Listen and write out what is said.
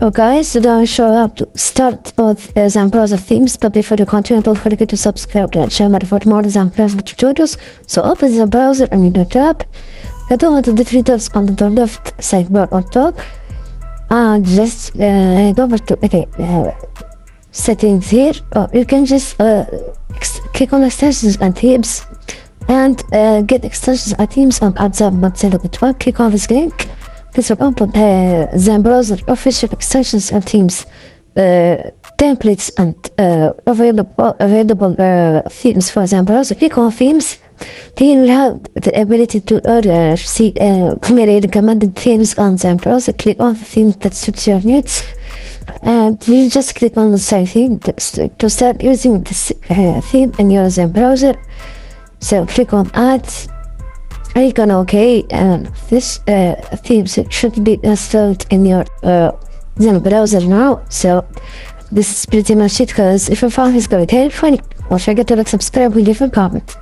Okay, so now I show up to start both Zen Browser themes, but before you continue, don't forget to subscribe to the channel for more Zen Browser tutorials. So open the browser and you tab. Head over to the three dots on the left sidebar on top, and just head over to settings here, or you can just click on extensions and themes, and get extensions and themes on Zen.0.1. Click on this link. This will open Zen Browser official extensions and themes, templates, and available themes for Zen Browser. Click on themes. Then you have the ability to see clearly recommended themes on Zen Browser. Click on the theme that suits your needs, and you just click on the same theme to start using this theme in your Zen Browser. So click on Add. Click on OK, and this theme should be installed in your Zen Browser now. So this is pretty much it, guys. If you found this video helpful, don't forget to like, subscribe, and leave a comment.